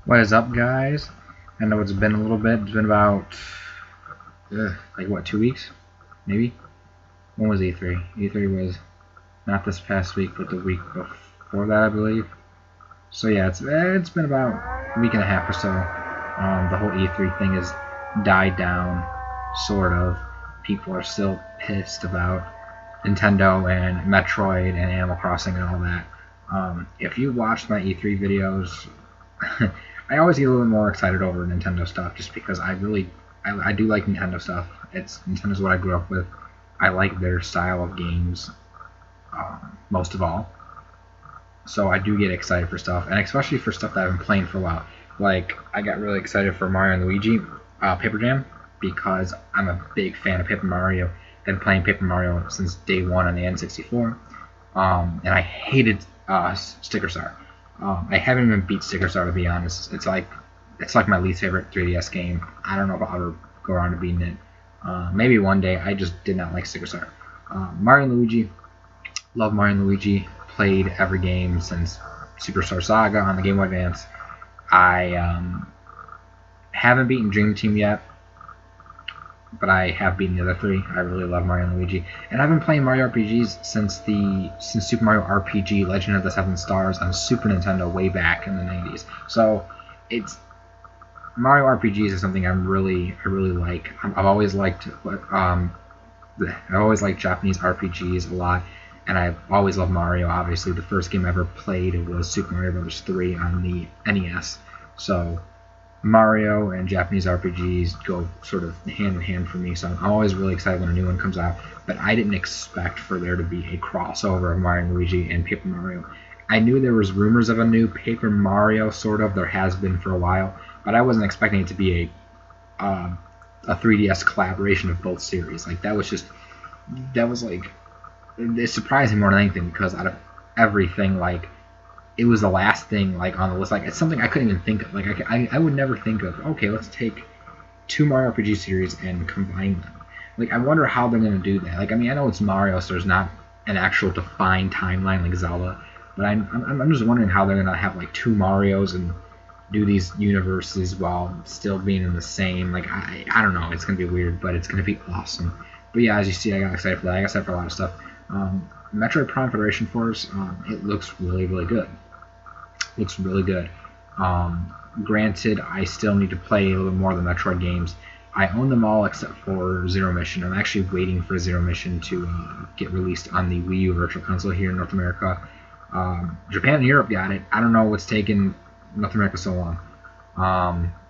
What is up, guys? I know it's been a little bit. It's been about, like what, 2 weeks? Maybe? When was E3? E3 was not this past week, but the week before that, I believe. So yeah, it's been about a week and a half or so. The whole E3 thing has died down, sort of. People are still pissed about Nintendo and Metroid and Animal Crossing and all that. If you watched my E3 videos, I always get a little more excited over Nintendo stuff just because I do like Nintendo stuff. Nintendo's what I grew up with. I like their style of games most of all. So I do get excited for stuff, and especially for stuff that I've been playing for a while. Like I got really excited for Mario and Luigi Paper Jam because I'm a big fan of Paper Mario. Been playing Paper Mario since day one on the N64, and I hated Sticker Star. I haven't even beat Sticker Star, to be honest. It's like my least favorite 3DS game. I don't know if I'll ever go around to beating it. Maybe one day. I just did not like Sticker Star. Mario and Luigi, love Mario and Luigi. Played every game since Superstar Saga on the Game Boy Advance. I haven't beaten Dream Team yet, but I have beaten the other three. I really love Mario and Luigi, and I've been playing Mario RPGs since Super Mario RPG Legend of the Seven Stars on Super Nintendo way back in the 90s. So it's Mario RPGs is something I really like. I've always liked Japanese RPGs a lot, and I've always loved Mario. Obviously, the first game I ever played was Super Mario Bros. 3 on the NES. So Mario and Japanese RPGs go sort of hand in hand for me, so I'm always really excited when a new one comes out. But I didn't expect for there to be a crossover of Mario and Luigi and Paper Mario. I knew there was rumors of a new Paper Mario, sort of. There has been for a while, but I wasn't expecting it to be a 3DS collaboration of both series. Like that was like it surprised me more than anything because out of everything, like it was the last thing like on the list. Like it's something I couldn't even think of. Like I would never think of. Okay, let's take two Mario RPG series and combine them. Like I wonder how they're gonna do that. Like I mean I know it's Mario, so there's not an actual defined timeline like Zelda, but I'm just wondering how they're gonna have like two Mario's and do these universes while still being in the same. Like I don't know. It's gonna be weird, but it's gonna be awesome. But yeah, as you see, I got excited for that. I got excited for a lot of stuff. Metroid Prime Federation Force, it looks really good. Looks really good. Granted, I still need to play a little more of the Metroid games. I own them all except for Zero Mission. I'm actually waiting for Zero Mission to get released on the Wii U Virtual Console here in North America. Japan and Europe got it. I don't know what's taken North America so long.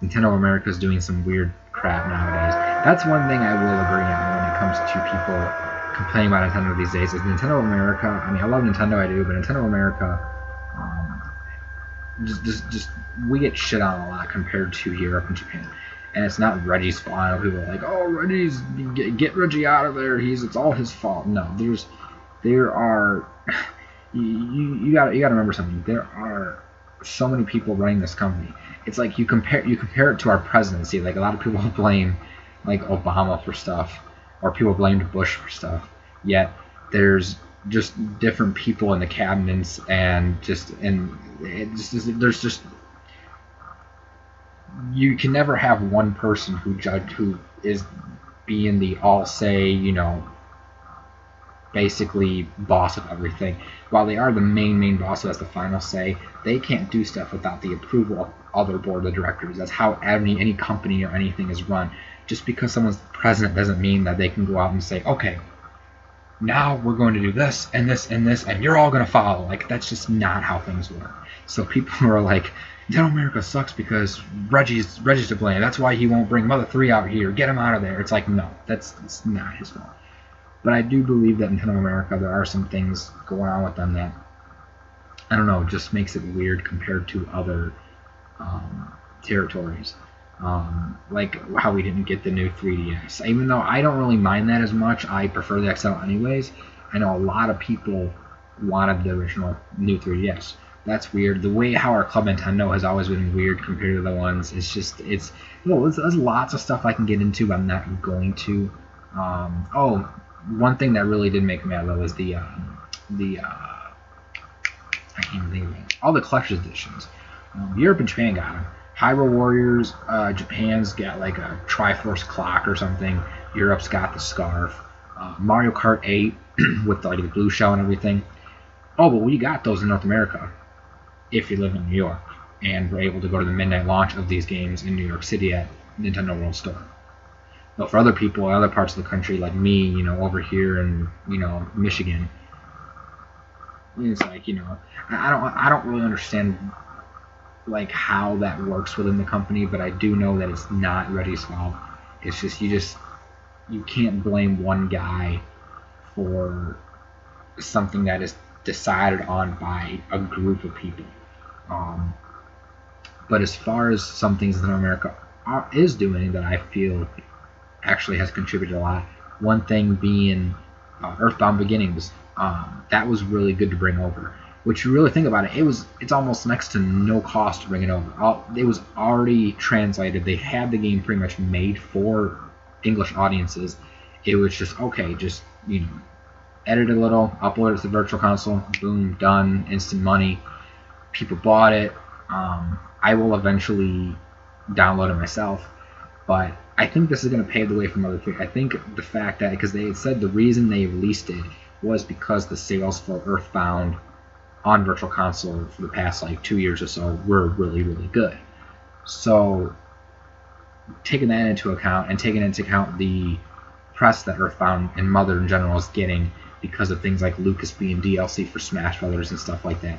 Nintendo of America is doing some weird crap nowadays. That's one thing I will agree on when it comes to people complaining about Nintendo these days. Is Nintendo of America? I mean, I love Nintendo, I do, but Nintendo of America, um, just we get shit on a lot compared to Europe and Japan. And it's not Reggie's fault. I know people are like, "Oh, Reggie's get Reggie out of there. It's all his fault." No, there are you got to remember something. There are so many people running this company. It's like you compare it to our presidency. Like a lot of people blame like Obama for stuff, or people blamed Bush for stuff. Yet there's just different people in the cabinets, and there's just you can never have one person who is being the all say, basically boss of everything. While they are the main boss who has the final say, they can't do stuff without the approval of other board of directors. That's how any company or anything is run. Just because someone's president doesn't mean that they can go out and say, okay, now we're going to do this and this and this, and you're all going to follow. Like that's just not how things work. So people are like, Nintendo America sucks because Reggie's to blame. That's why he won't bring Mother 3 out here. Get him out of there. It's like, no, it's not his fault. But I do believe that Nintendo America, there are some things going on with them that, I don't know, just makes it weird compared to other territories. Like how we didn't get the new 3DS. Even though I don't really mind that as much, I prefer the XL anyways. I know a lot of people wanted the original new 3DS. That's weird. The way how our Club Nintendo has always been weird compared to the ones, there's lots of stuff I can get into, but I'm not going to. One thing that really did make me mad though was the I can't even think of it. All the collector's editions. Europe and Japan got them. Hyrule Warriors, Japan's got like a Triforce clock or something. Europe's got the scarf. Mario Kart 8 with like the blue shell and everything. Oh, but we got those in North America if you live in New York and we're able to go to the midnight launch of these games in New York City at Nintendo World Store. But for other people in other parts of the country, like me, over here in Michigan, it's like I don't really understand like how that works within the company, but I do know that it's not ready to solve. It's just you can't blame one guy for something that is decided on by a group of people. But as far as some things that America is doing that I feel actually has contributed a lot, one thing being Earthbound Beginnings. That was really good to bring over. Which you really think about it, it's almost next to no cost to bring it over. It was already translated. They had the game pretty much made for English audiences. It was just edit a little, upload it to the Virtual Console, boom, done, instant money. People bought it. I will eventually download it myself, but I think this is going to pave the way for Mother 3. I think the fact that, because they had said the reason they released it was because the sales for Earthbound on Virtual Console for the past 2 years or so were really, really good. So taking that into account and taking into account the press that Earthbound and Mother in general is getting because of things like Lucas being DLC for Smash Brothers and stuff like that,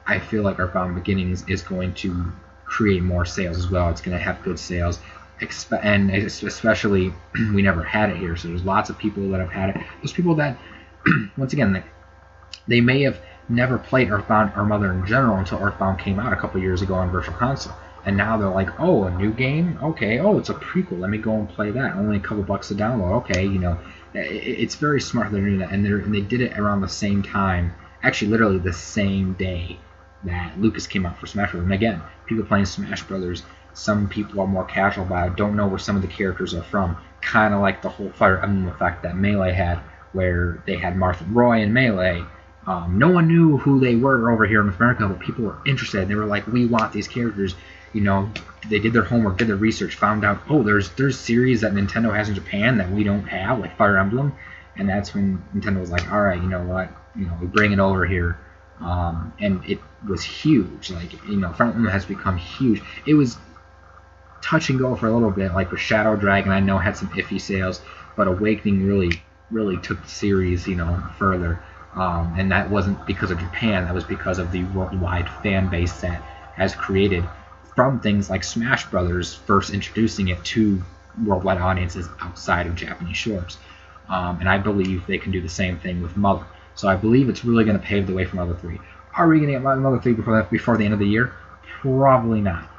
I feel like Earthbound Beginnings is going to create more sales as well. It's going to have good sales, and especially we never had it here, so there's lots of people that have had it. Those people that, once again, they may have never played Earthbound or Mother in general until Earthbound came out a couple years ago on Virtual Console. And now they're like, oh, a new game? Okay, oh, it's a prequel. Let me go and play that. Only a couple bucks to download. Okay, it's very smart they're doing that. And they did it around the same time, actually literally the same day that Lucas came out for Smash Brothers. And again, people playing Smash Brothers, some people are more casual about it, don't know where some of the characters are from. Kind of like the whole Fire Emblem effect that Melee had, where they had Marth and Roy in Melee. No one knew who they were over here in North America, but people were interested. They were like, we want these characters. They did their homework, did their research, found out, oh, there's series that Nintendo has in Japan that we don't have, like Fire Emblem. And that's when Nintendo was like, all right, you know what, we bring it over here. And it was huge. Fire Emblem has become huge. It was touch and go for a little bit, like with Shadow Dragon, I know had some iffy sales, but Awakening really, really took the series, further. And that wasn't because of Japan, that was because of the worldwide fan base that has created from things like Smash Brothers first introducing it to worldwide audiences outside of Japanese shores. And I believe they can do the same thing with Mother. So I believe it's really going to pave the way for Mother 3. Are we going to get Mother 3 before the end of the year? Probably not.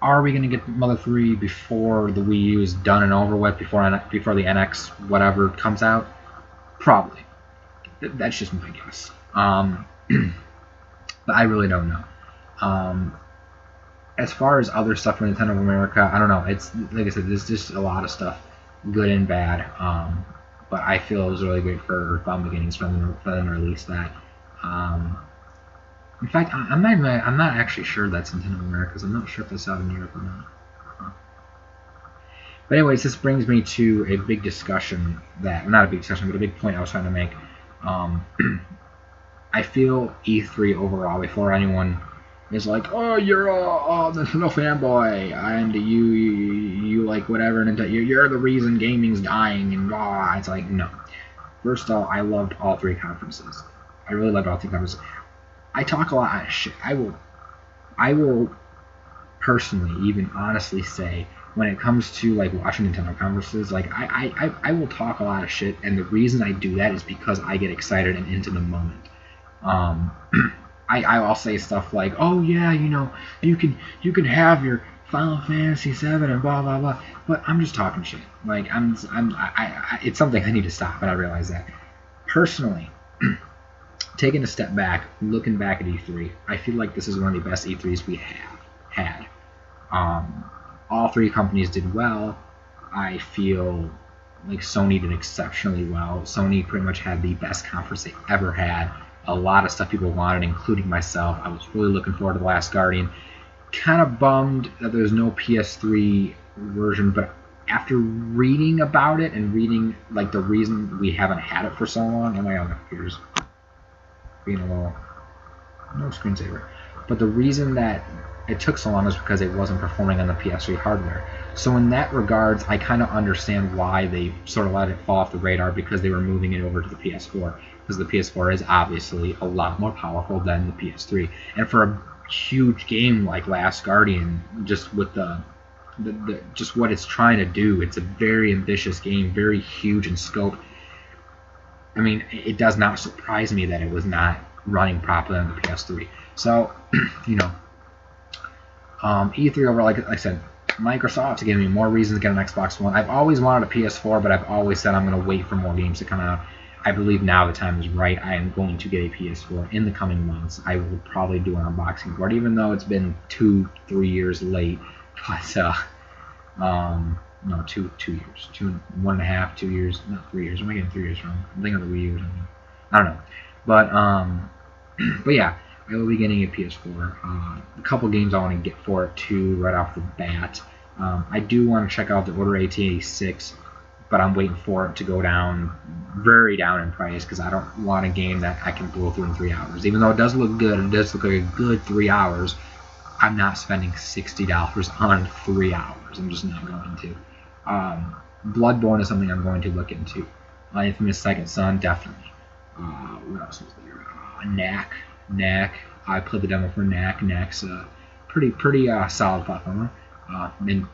Are we going to get Mother 3 before the Wii U is done and over with, before the NX whatever comes out? Probably. That's just my guess. But I really don't know. As far as other stuff from Nintendo of America, I don't know. It's like I said, there's just a lot of stuff, good and bad. But I feel it was really great for Earthbound Beginnings for them to release that. In fact, I'm not actually sure that's Nintendo of America, because I'm not sure if that's out in Europe or not. But anyways, this brings me to a big discussion not a big discussion, but a big point I was trying to make. I feel E3 overall, before anyone is like, oh, you're a Nintendo fanboy, and you like whatever, and you're the reason gaming's dying, and blah. It's like, no. First of all, I loved all three conferences. I really loved all three conferences. I talk a lot of shit. I will personally, even honestly say, when it comes to watching Nintendo conferences, I will talk a lot of shit, and the reason I do that is because I get excited and into the moment. I'll say stuff like, oh yeah, you can have your Final Fantasy VII and blah blah blah, but I'm just talking shit. It's something I need to stop, and I realize that. Personally, taking a step back, looking back at E3, I feel like this is one of the best E3s we have had. All three companies did well. I feel like Sony did exceptionally well. Sony pretty much had the best conference they ever had. A lot of stuff people wanted, including myself. I was really looking forward to The Last Guardian. kind of bummed that there's no PS3 version, but after reading about it and reading like the reason we haven't had it for so long, oh my god, my computer's being a little no screensaver. But the reason that it took so long is because it wasn't performing on the PS3 hardware. So in that regards, I kind of understand why they sort of let it fall off the radar, because they were moving it over to the PS4. Because the PS4 is obviously a lot more powerful than the PS3. And for a huge game like Last Guardian, just with the just what it's trying to do, it's a very ambitious game, very huge in scope. I mean, it does not surprise me that it was not running properly on the PS3. So, you know, E3 over, like I said, Microsoft's giving me more reasons to get an Xbox One. I've always wanted a PS4, but I've always said I'm going to wait for more games to come out. I believe now the time is right. I am going to get a PS4 in the coming months. I will probably do an unboxing for it, even though it's been 2-3 years late. But no, 2 years, 1.5, 2 years, not 3 years. I'm getting 3 years wrong. I'm thinking of the Wii U or something. I don't know, but yeah, I will be getting a PS4. A couple games I want to get for it too, right off the bat. I do want to check out the Order 1886, but I'm waiting for it to go down, very down in price, because I don't want a game that I can blow through in 3 hours. Even though it does look good, it does look like a good 3 hours, I'm not spending $60 on 3 hours. I'm just not going to. Bloodborne is something I'm going to look into. Infamous Second Son, definitely. What else was there? Knack. I played the demo for Knack. Knack's a pretty solid platformer. And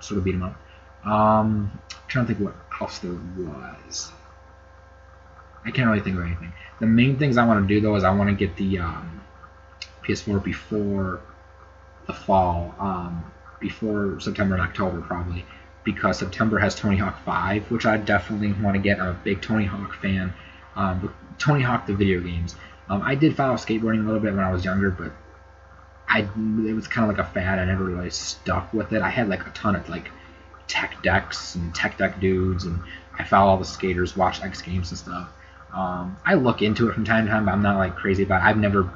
sort of beat him up. Trying to think what else there was. I can't really think of anything. The main things I want to do though is I want to get the PS4 before the fall, before September and October probably, because September has Tony Hawk 5, which I definitely want to get. I'm a big Tony Hawk fan. Tony Hawk the video games. I did follow skateboarding a little bit when I was younger, but it was kind of like a fad. I never really stuck with it. I had like a ton of like tech decks and tech deck dudes, and I follow all the skaters, watch X Games and stuff. I look into it from time to time, but I'm not like crazy about it.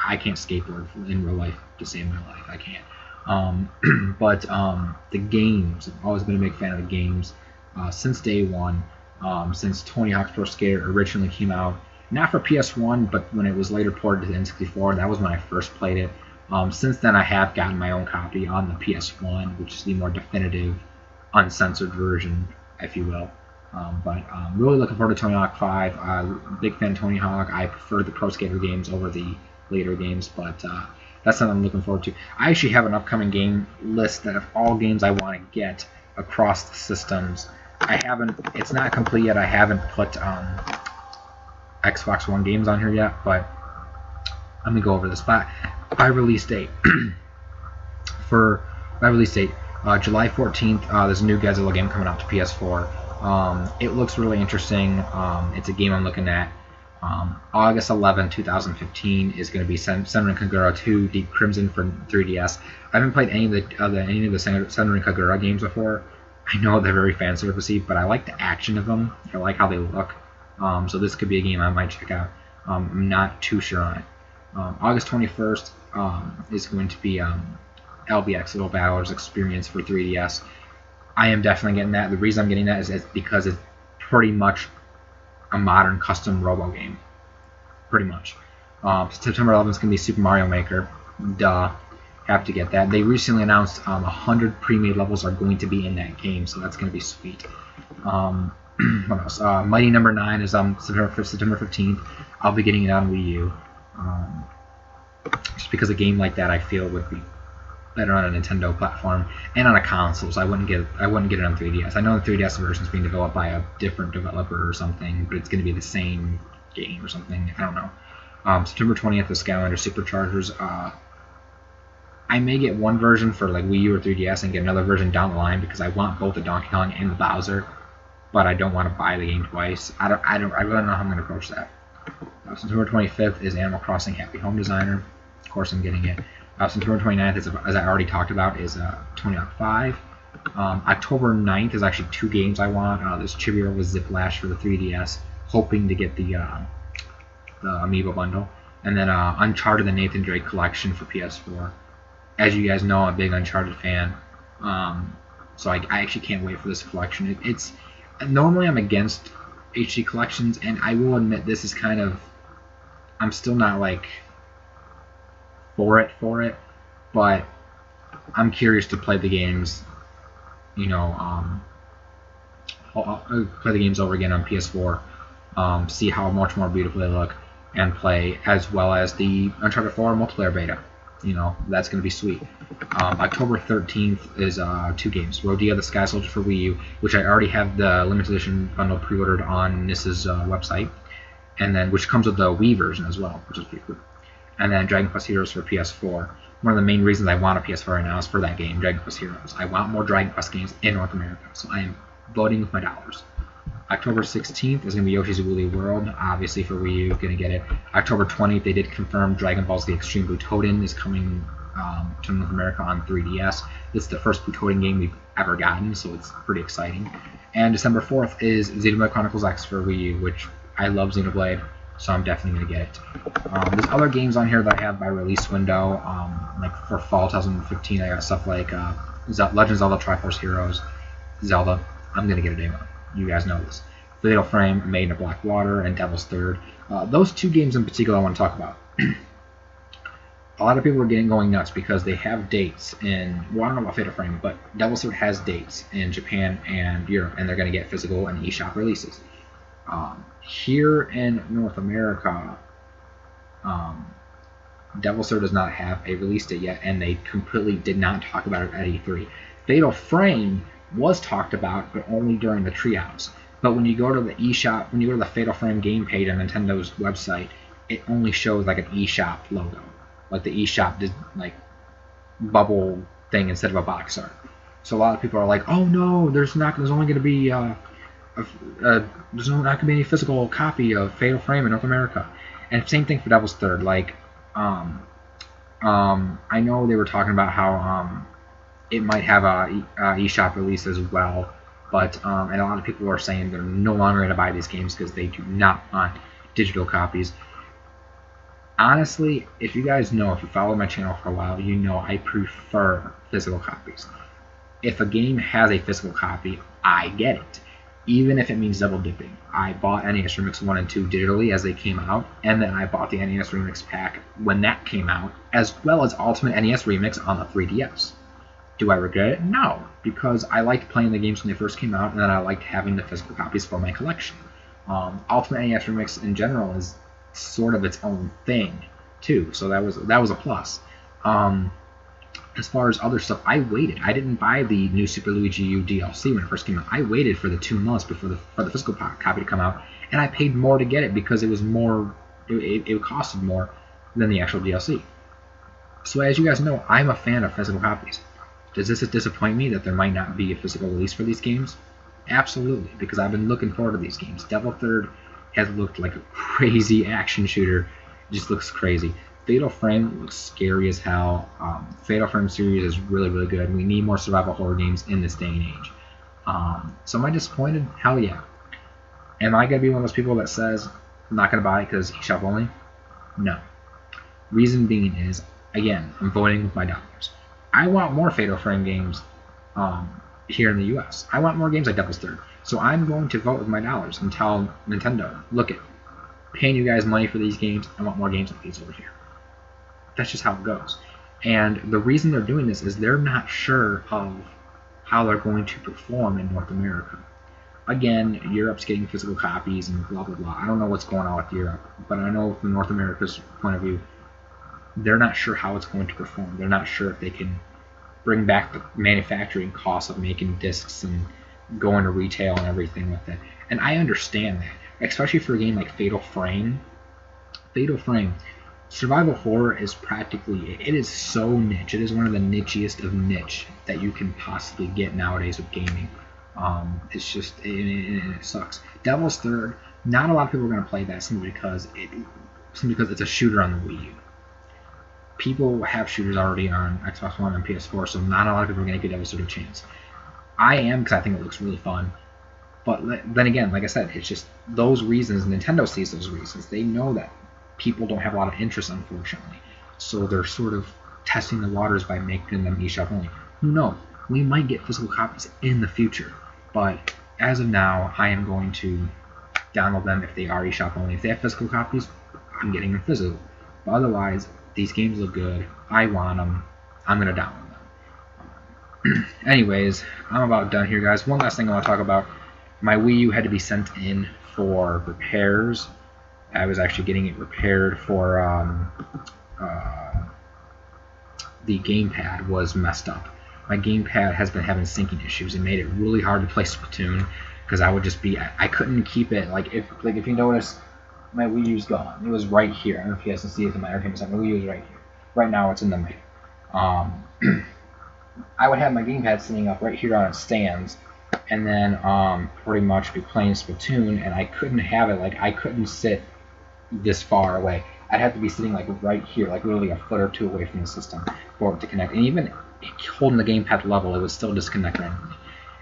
I can't skateboard in real life to save my life. I can't. But the games, I've always been a big fan of the games since day one. Since Tony Hawk's Pro Skater originally came out, not for PS1, but when it was later ported to N64, that was when I first played it. Since then, I have gotten my own copy on the PS1, which is the more definitive, uncensored version, if you will. But really looking forward to Tony Hawk 5. Big fan of Tony Hawk. I prefer the Pro Skater games over the later games, but that's something I'm looking forward to. I actually have an upcoming game list that of all games I want to get across the systems. It's not complete yet. I haven't put Xbox One games on here yet, but let me go over this. By release date, July 14th, there's a new Godzilla game coming out to PS4. It looks really interesting. It's a game I'm looking at. August 11, 2015 is going to be Senran Kagura 2 Deep Crimson for 3DS. I haven't played any of the Senran Kagura games before. I know they're very fan servicey, but I like the action of them. I like how they look. So this could be a game I might check out. I'm not too sure on it. August 21st is going to be LBX Little Battlers Experience for 3DS. I am definitely getting that. The reason I'm getting that is because it's pretty much a modern custom robo game. Pretty much. September 11th is going to be Super Mario Maker. Duh. Have to get that. They recently announced 100 pre-made levels are going to be in that game, so that's going to be sweet. What else? Mighty Number 9 is September 15th. I'll be getting it on Wii U. Just because a game like that I feel would be better on a Nintendo platform and on a console, so I wouldn't get it on 3DS. I know the 3DS version is being developed by a different developer or something, but it's going to be the same game or something. I don't know. September 20th is Skylander Superchargers. I may get one version for like Wii U or 3DS and get another version down the line because I want both the Donkey Kong and the Bowser, but I don't want to buy the game twice. I really don't know how I'm going to approach that. September 25th is Animal Crossing Happy Home Designer. Of course, I'm getting it. September 29th, as I already talked about, is Tony Hawk 5. October 9th is actually 2 games I want. There's Chibi with Ziplash for the 3DS, hoping to get the Amiibo bundle, and then Uncharted: The Nathan Drake Collection for PS4. as you guys know, I'm a big Uncharted fan. So I actually can't wait for this collection. It's normally I'm against HD collections, and I will admit this is kind of, I'm still not like for it, but I'm curious to play the games. You know, I'll play the games over again on PS4, see how much more beautiful they look, and play as well as the Uncharted 4 multiplayer beta. You know, that's going to be sweet. October 13th is 2 games. Rodea the Sky Soldier for Wii U, which I already have the limited edition bundle pre-ordered on NIS's website, and then which comes with the Wii version as well, which is pretty cool. And then Dragon Quest Heroes for PS4. One of the main reasons I want a PS4 right now is for that game, Dragon Quest Heroes. I want more Dragon Quest games in North America, so I am voting with my dollars. October 16th is going to be Yoshi's Woolly World, obviously for Wii U, going to get it. October 20th, they did confirm Dragon Ball Z Extreme Butoden is coming to North America on 3DS. This is the first Butoden game we've ever gotten, so it's pretty exciting. And December 4th is Xenoblade Chronicles X for Wii U, which I love Xenoblade, so I'm definitely going to get it. There's other games on here that I have by release window, like for fall 2015, I got stuff like Legend of Zelda Triforce Heroes, Zelda. I'm going to get a day one. You guys know this. Fatal Frame, Maiden of Black Water, and Devil's Third. Those 2 games in particular I want to talk about. A lot of people are going nuts because they have dates in, well, I don't know about Fatal Frame, but Devil's Third has dates in Japan and Europe, and they're going to get physical and eShop releases. Here in North America, Devil's Third does not have a release date yet, and they completely did not talk about it at E3. Fatal Frame was talked about, but only during the Treehouse. But when you go to the eShop, when you go to the Fatal Frame game page on Nintendo's website, it only shows like an eShop logo, like the eShop did like bubble thing instead of a box art. So a lot of people are like, "Oh no, there's only going to be there's not going to be any physical copy of Fatal Frame in North America." And same thing for Devil's Third. Like, I know they were talking about how it might have a eShop release as well, but and a lot of people are saying they're no longer going to buy these games because they do not want digital copies. Honestly, if you guys know, if you follow my channel for a while, you know I prefer physical copies. If a game has a physical copy, I get it, even if it means double dipping. I bought NES Remix 1 and 2 digitally as they came out, and then I bought the NES Remix pack when that came out, as well as Ultimate NES Remix on the 3DS. Do I regret it? No, because I liked playing the games when they first came out, and then I liked having the physical copies for my collection. Ultimate NES Remix in general is sort of its own thing too, so that was a plus. As far as other stuff, I waited. I didn't buy the new Super Luigi U DLC when it first came out. I waited for the 2 months for the physical copy to come out, and I paid more to get it because it was more. It costed more than the actual DLC. So as you guys know, I'm a fan of physical copies. Does this disappoint me that there might not be a physical release for these games? Absolutely, because I've been looking forward to these games. Devil Third has looked like a crazy action shooter. It just looks crazy. Fatal Frame looks scary as hell. Fatal Frame series is really, really good. We need more survival horror games in this day and age. So am I disappointed? Hell yeah. Am I going to be one of those people that says, I'm not going to buy it because eShop only? No. Reason being is, again, I'm voting with my dollars. I want more Fatal Frame games here in the US. I want more games like Devil's Third. So I'm going to vote with my dollars and tell Nintendo, look it, paying you guys money for these games, I want more games like these over here. That's just how it goes. And the reason they're doing this is they're not sure of how they're going to perform in North America. Again, Europe's getting physical copies and blah, blah, blah. I don't know what's going on with Europe, but I know from North America's point of view, they're not sure how it's going to perform. They're not sure if they can bring back the manufacturing costs of making discs and going to retail and everything with it. And I understand that, especially for a game like Fatal Frame. Fatal Frame, survival horror is practically, it is so niche. It is one of the nichiest of niche that you can possibly get nowadays with gaming. It's just, it sucks. Devil's Third, not a lot of people are going to play that simply because it's a shooter on the Wii U. People have shooters already on Xbox One and PS4, so not a lot of people are going to give Devil's Third a chance. I am, because I think it looks really fun. But then again, like I said, it's just those reasons. Nintendo sees those reasons. They know that people don't have a lot of interest, unfortunately. So they're sort of testing the waters by making them eShop only. Who knows? We might get physical copies in the future, but as of now, I am going to download them if they are eShop only. If they have physical copies, I'm getting them physical. But otherwise, these games look good. I want them. I'm going to download them. Anyways, I'm about done here, guys. One last thing I want to talk about. My Wii U had to be sent in for repairs. I was actually getting it repaired for the gamepad was messed up. My gamepad has been having syncing issues. It made it really hard to play Splatoon because I would just be I couldn't keep it like if you notice my Wii U's gone. It was right here. I don't know if you guys can see it in my entertainment center. My Wii U is right here. Right now it's in the middle. I would have my gamepad sitting up right here on its stands, and then pretty much be playing Splatoon, and I couldn't have it I couldn't sit this far away. I'd have to be sitting right here, literally a foot or two away from the system for it to connect. And even holding the gamepad level, it would still disconnect randomly.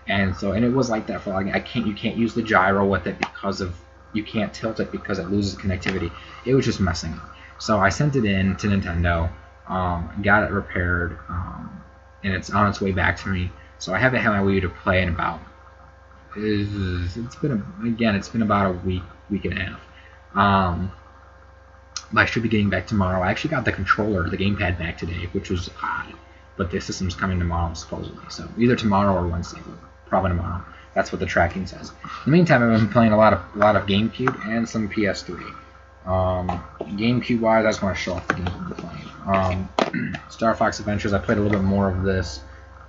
And it was like that for you can't use the gyro with it because of you can't tilt it because it loses connectivity. It was just messing up. So I sent it in to Nintendo, got it repaired, and it's on its way back to me. So I haven't had my Wii U to play in about it's been about a week and a half. I should be getting back tomorrow. I actually got the controller, the gamepad back today, which was odd. But the system's coming tomorrow, supposedly. So either tomorrow or Wednesday. Probably tomorrow. That's what the tracking says. In the meantime, I've been playing a lot of GameCube and some PS3. GameCube-wise, I just want to show off the games I've been playing. Star Fox Adventures, I played a little bit more of this.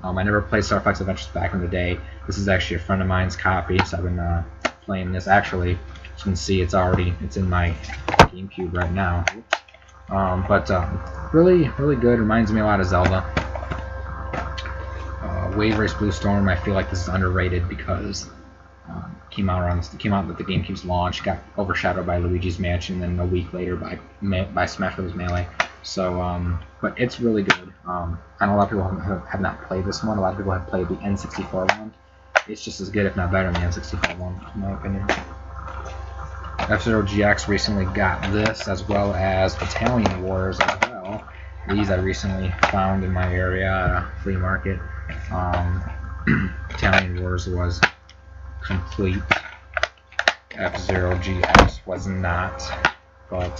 I never played Star Fox Adventures back in the day. This is actually a friend of mine's copy, so I've been playing this. Actually, as you can see, it's in my GameCube right now. Really, really good. Reminds me a lot of Zelda. Wave Race Blue Storm, I feel like this is underrated because came out with the GameCube's launch, got overshadowed by Luigi's Mansion, and then a week later by Smash Bros. Melee. So, but it's really good. I know a lot of people have not played this one. A lot of people have played the N64 one. It's just as good, if not better, than the N64 one, in my opinion. F-Zero GX recently got this, as well as Battalion Wars as well. These I recently found in my area at a flea market. Battalion Wars was complete. F-Zero GX was not, but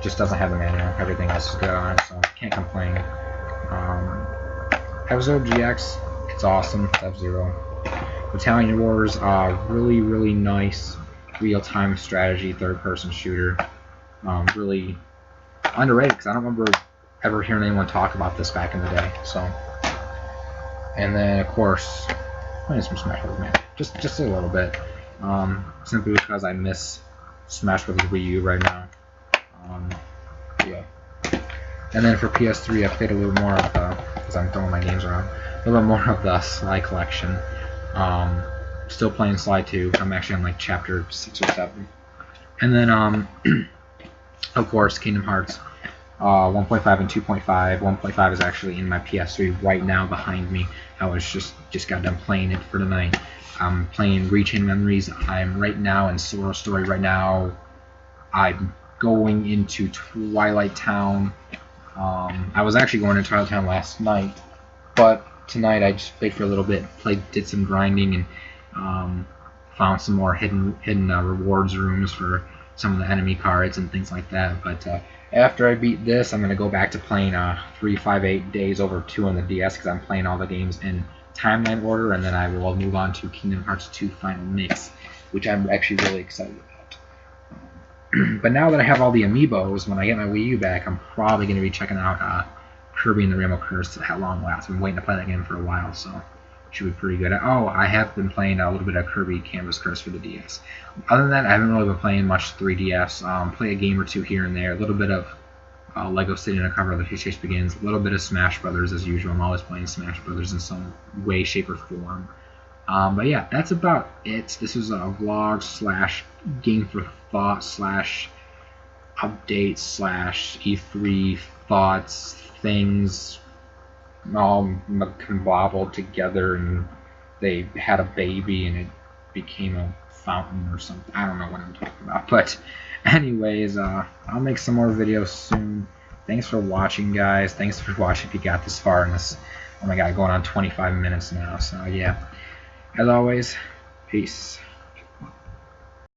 just doesn't have the manual. Everything else is good on it, so can't complain. F-Zero GX, it's awesome. It's F-Zero. Battalion Wars, really, really nice real-time strategy third-person shooter. Really underrated because I don't remember ever hearing anyone talk about this back in the day. So, and then of course, playing some Smash Bros. Man, just a little bit, simply because I miss Smash Bros. Wii U right now. Yeah. And then for PS3, I played a little more of the, because I'm throwing my games around, a little more of the Sly collection. Still playing Sly 2. I'm actually on chapter 6 or 7. And then, of course, Kingdom Hearts 1.5 and 2.5. 1.5 is actually in my PS3 right now behind me. I was just got done playing it for tonight. I'm playing Rechain Memories. I'm right now in Sora Story right now. I'm going into Twilight Town. I was actually going to Twilight Town last night, but tonight I just played for a little bit, did some grinding, and found some more hidden rewards rooms for some of the enemy cards and things like that. But after I beat this, I'm going to go back to playing 358 Days Over 2 on the DS because I'm playing all the games in timeline order, and then I will move on to Kingdom Hearts 2 Final Mix, which I'm actually really excited about. But now that I have all the amiibos, when I get my Wii U back, I'm probably going to be checking out Kirby and the Rainbow Curse at long last. I've been waiting to play that game for a while, so it should be pretty good. Oh, I have been playing a little bit of Kirby Canvas Curse for the DS. Other than that, I haven't really been playing much 3DS. Play a game or two here and there. A little bit of Lego City Undercover, The Chase Begins. A little bit of Smash Brothers as usual. I'm always playing Smash Brothers in some way, shape, or form. But yeah, that's about it. This is a vlog / game for thought / update / E3 thoughts, things all cobbled together, and they had a baby and it became a fountain or something. I don't know what I'm talking about. But anyways, I'll make some more videos soon. thanks for watching, guys. Thanks for watching if you got this far in this. Oh my god, going on 25 minutes now. So yeah, as always, peace.